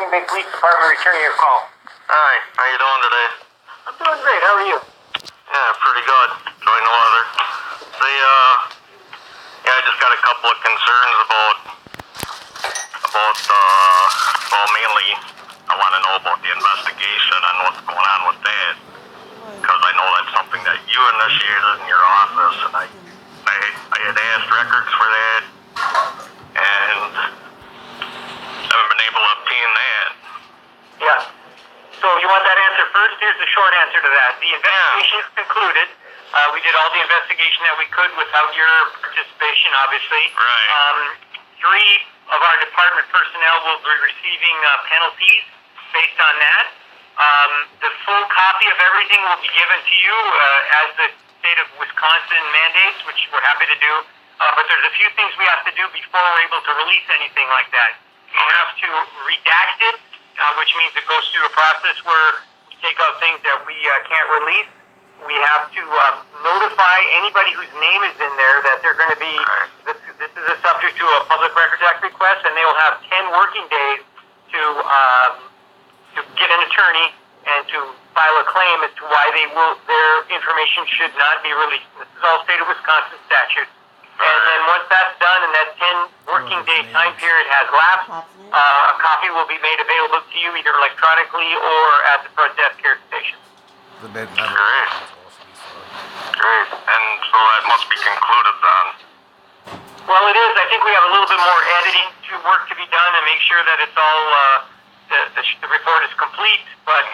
Bay Police Department returning your call. Hi, how you doing today? I'm doing great. How are you? Yeah, pretty good. Enjoying the weather. Say, yeah, I just got a couple of concerns about, well, mainly I want to know about the investigation and what's going on with that. Because I know that's something that you initiated in your office, and I had asked records for that, and haven't been able to obtain that. Yeah. So you want that answer first? Here's the short answer to that. The investigation is concluded. We did all the investigation that we could without your participation, obviously. Right. 3 of our department personnel will be receiving penalties based on that. The full copy of everything will be given to you as the state of Wisconsin mandates, which we're happy to do. But there's a few things we have to do before we're able to release anything like that. We have to redact it, which means it goes through a process where we take out things that we can't release. We have to notify anybody whose name is in there that they're going to be, this is a subject to a Public Records Act request, and they will have 10 working days to get an attorney and to file a claim as to why their information should not be released. This is all state of Wisconsin statutes. And then once that's done and that 10 working day time period has lapsed, a copy will be made available to you either electronically or at the front desk care station. Great. Great. And so that must be concluded then. Well, it is. I think we have a little bit more editing work to be done and make sure that it's all, the report is complete. But,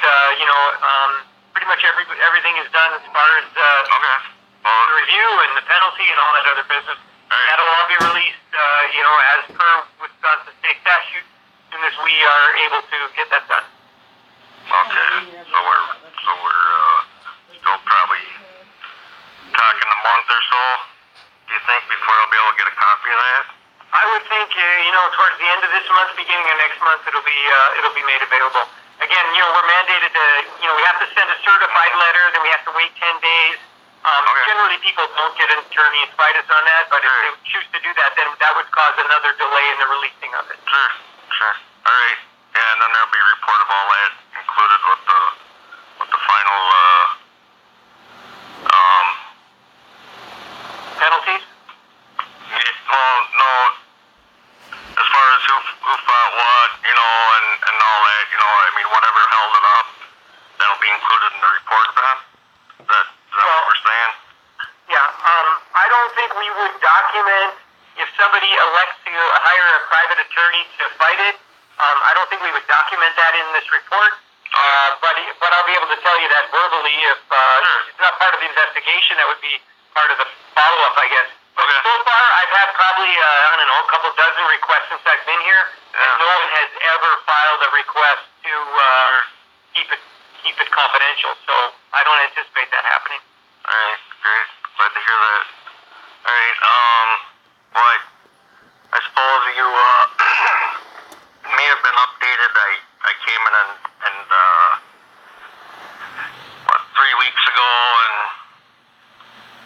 pretty much everything is done as far as the review and the penalty and all that other business. Right. That'll all be released, as per Wisconsin state statute, as soon as we are able to get that done. Okay. So we're still probably talking a month or so, do you think, before I'll be able to get a copy of that? I would think, towards the end of this month, beginning of next month, it'll be made available. Again, we're mandated to, we have to send a certified letter, then we have to wait 10 days. Generally, people don't get an attorney and fight us on that, but if they choose to do that, then that would cause another delay in the releasing of it. Sure. All right. Yeah, and then there'll be a report of all that included with the final penalties. Well, no. As far as who fought what, and all that, I mean, whatever held it up, that'll be included in the report then. Is that what we're saying? Yeah. I don't think we would document if somebody elects to hire a private attorney to fight it. I don't think we would document that in this report. But I'll be able to tell you that verbally if it's not part of the investigation. That would be part of the follow-up, I guess. But so far, I've had probably, a couple dozen requests since I've been here, and no one has ever filed a request to keep it confidential. So I don't anticipate that happening. All right, great. Glad to hear that. All right, well, I suppose you may have been updated. I came in and 3 weeks ago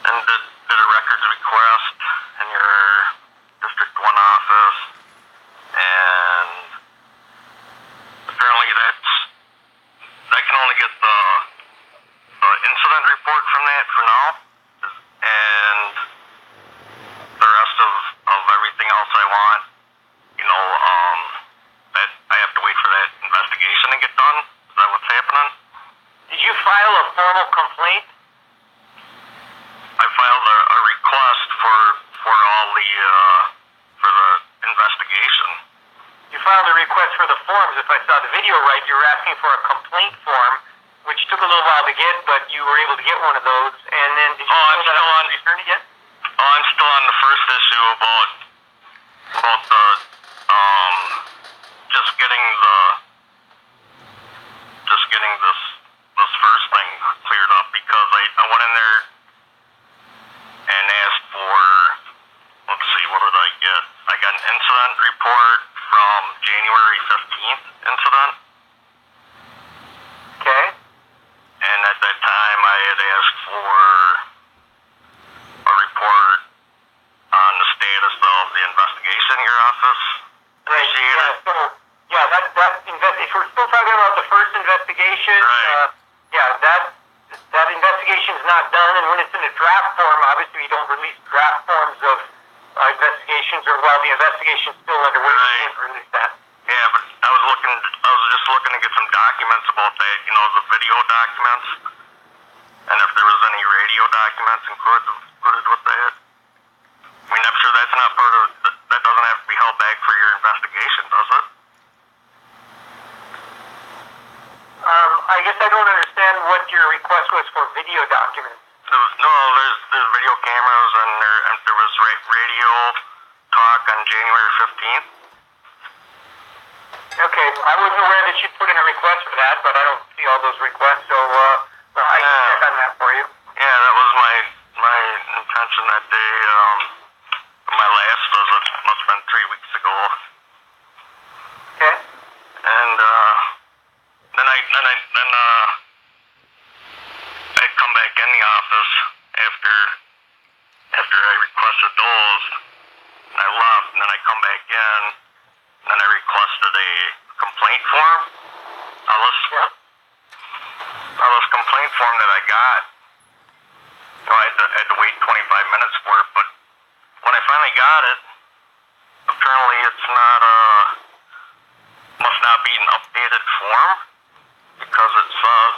and did a records request in your District 1 office, and apparently I can only get the incident report from that for now, and the rest of everything else I want, that I have to wait for that investigation to get done. Is that what's happening? Did you file a formal complaint? I filed a request for all for the investigation. You filed a request for the forms. If I saw the video right, you were asking for a complaint form, which took a little while to get, but you were able to get one of those. And then did you I'm still on the attorney yet? I'm still on the first issue about the just getting this first thing cleared up, because I went in there and asked for, let's see, what did I get? I got an incident report from January 15th incident. Okay. And at that time I had asked for a done, and when it's in a draft form, obviously you don't release draft forms of investigations, or while the investigation's still underway, you can't release that. Yeah, but I was just looking to get some documents about that, the video documents, and if there was any radio documents included with that. I mean, I'm sure that's not part of, that doesn't have to be held back for your investigation, does it? I guess I don't understand what your request was for video documents. There's video cameras, and there was radio talk on January 15th. Okay, I wasn't aware that you put in a request for that, but I don't see all those requests, so I can check on that for you. Yeah, that was my intention that day. My last visit must have been 3 weeks ago. Okay. And then I'd come back in the office after I requested those, and I left, and then I come back in, and then I requested a complaint form. This complaint form that I got, I had to wait 25 minutes for it, but when I finally got it, apparently it's must not be an updated form, because it says,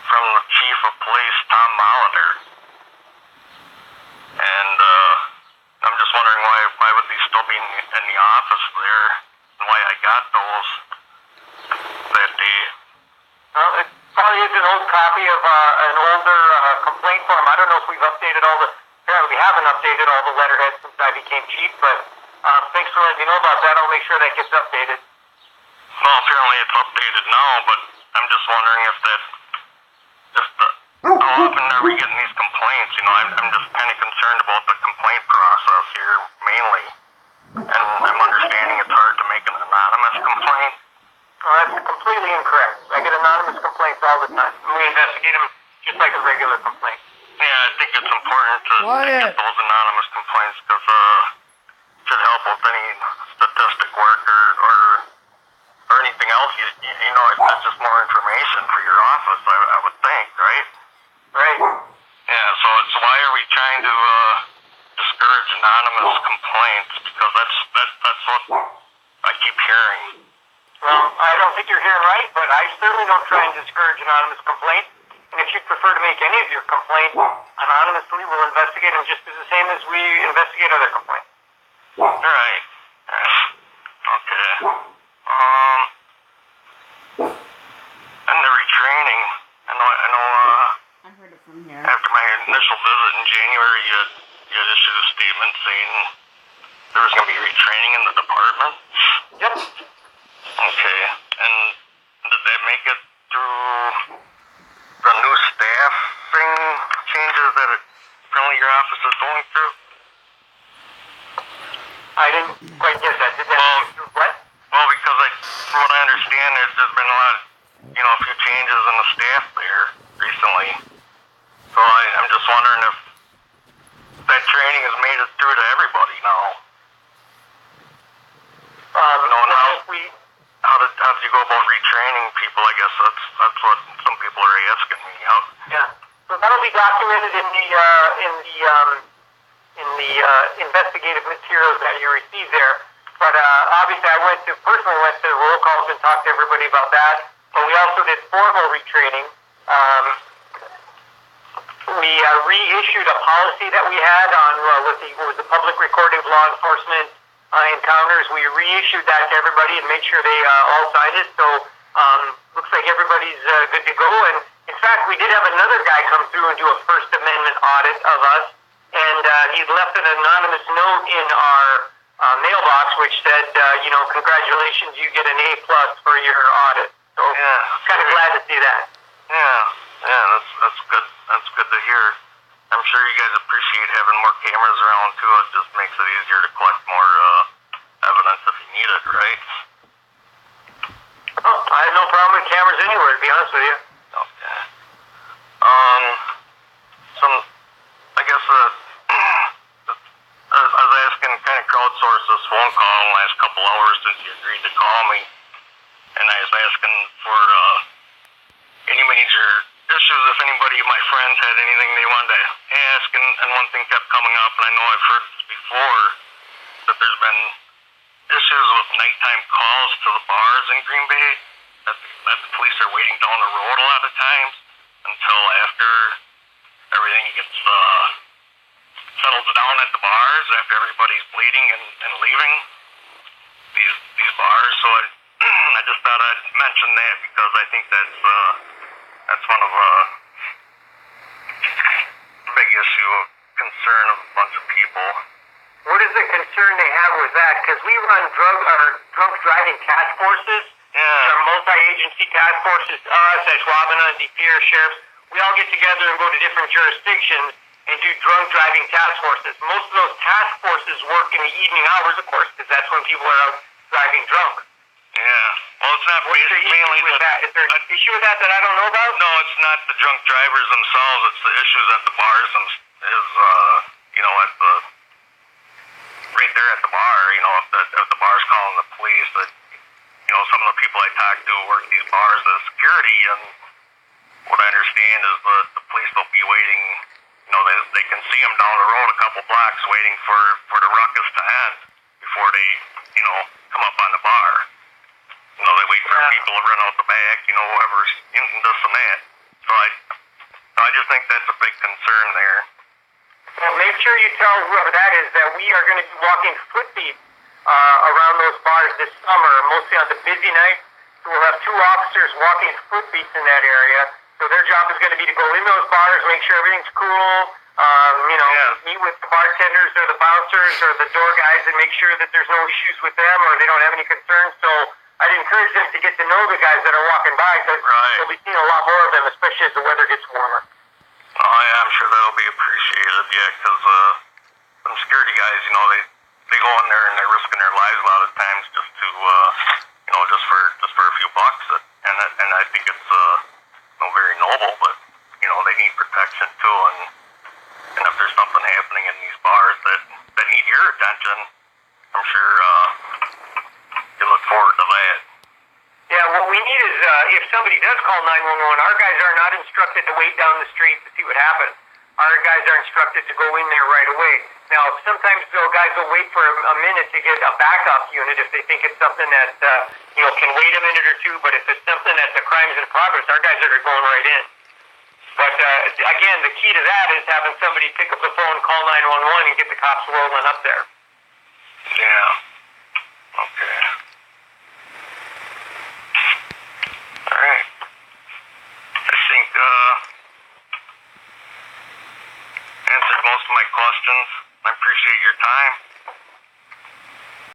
from the Chief of Police, Tom Molitor. And I'm just wondering why would these still be in the office there, and why I got those that day. Well, it probably is an old copy of an older complaint form. I don't know if we've updated apparently we haven't updated all the letterheads since I became chief, but thanks for letting me know about that. I'll make sure that gets updated. Well, apparently it's updated now, but I'm just wondering how often are we getting these complaints? I'm just kind of concerned about the complaint process here, mainly. And I'm understanding it's hard to make an anonymous complaint. Well, that's completely incorrect. I get anonymous complaints all the time. We investigate them just like a regular complaint. Yeah, I think it's important to get those anonymous complaints, because it should help with any statistic work or anything else. It's just more information for your office, I would think, right? Right. Yeah, so why are we trying to discourage anonymous complaints? Because that's what I keep hearing. Well, I don't think you're hearing right, but I certainly don't try and discourage anonymous complaints. And if you'd prefer to make any of your complaints anonymously, we'll investigate them just the same as we investigate other complaints. All right. Okay. And the retraining. I know. I heard it from here. After my initial visit in January, you had issued a statement saying there was going to be retraining in the department. Yep. Okay. And did that make it through the new staffing changes that apparently your office is going through? I didn't quite get that. Did that make it through what? Well, because from what I understand, there's been a lot, a few changes in the staff there recently. So I'm just wondering if that training has made it through to everybody now. How did you go about retraining people? I guess that's what some people are asking me. Yeah. So that'll be documented in the investigative materials that you receive there. But obviously, I personally went to roll calls and talked to everybody about that. But we also did formal retraining. We reissued a policy that we had on with the public recording of law enforcement encounters. We reissued that to everybody and made sure they all signed it. So looks like everybody's good to go. And in fact, we did have another guy come through and do a First Amendment audit of us, and he left an anonymous note in our mailbox which said, congratulations, you get an A+ for your audit. So kind of glad to see that. Yeah, that's good. That's good to hear. I'm sure you guys appreciate having more cameras around too. It just makes it easier to collect more evidence if you need it, right? Oh, I have no problem with cameras anywhere, to be honest with you. Okay. I guess I was asking, kind of crowdsource this phone call in the last couple hours since you agreed to call me, and I was asking for any major issues anybody of my friends had anything they wanted to ask, and one thing kept coming up, and I know I've heard this before, that there's been issues with nighttime calls to the bars in Green Bay, that the police are waiting down the road a lot of times until after everything gets settles down at the bars, after everybody's bleeding and leaving these bars. So I just thought I'd mention that because I think that's one of a big issue of concern of a bunch of people. What is the concern they have with that? Because we run drunk driving task forces. Yeah. Which are multi-agency task forces, us, Ashwaubenon, De Pere, sheriffs. We all get together and go to different jurisdictions and do drunk driving task forces. Most of those task forces work in the evening hours, of course, because that's when people are out driving drunk. Yeah. Well, it's not mainly with that. Is there an issue with that I don't know about? No, it's not the drunk drivers themselves. It's the issues at the bars at the right there at the bar. If the bar's calling the police, that some of the people I talk to work these bars as security, and what I understand is the police will be waiting. They can see them down the road a couple blocks waiting for the ruckus to end before they come up on the bar. They wait for people to run out the back, whoever's into this and that. So I just think that's a big concern there. Well, make sure you tell whoever that is that we are going to be walking foot deep around those bars this summer, mostly on the busy nights. So we'll have 2 officers walking foot deep in that area. So their job is going to be to go in those bars, make sure everything's cool, meet with the bartenders or the bouncers or the door guys and make sure that there's no issues with them or they don't have any concerns. So I'd encourage them to get to know the guys that are walking by because they'll be seeing a lot more of them, especially as the weather gets warmer. Oh, yeah, I'm sure that'll be appreciated, because some security guys, they go in there and they're risking their lives a lot of times just to, just for a few bucks, and I think it's, very noble, but, they need protection too, and if there's something happening in these bars that need your attention, I'm sure, you look forward to that. Yeah, what we need is, if somebody does call 911, our guys are not instructed to wait down the street to see what happens. Our guys are instructed to go in there right away. Now, sometimes guys will wait for a minute to get a backup unit if they think it's something that, can wait a minute or two, but if it's something that's a crime's in progress, our guys are going right in. But, again, the key to that is having somebody pick up the phone, call 911, and get the cops rolling up there. Yeah. Okay. All right. I think answered most of my questions. I appreciate your time.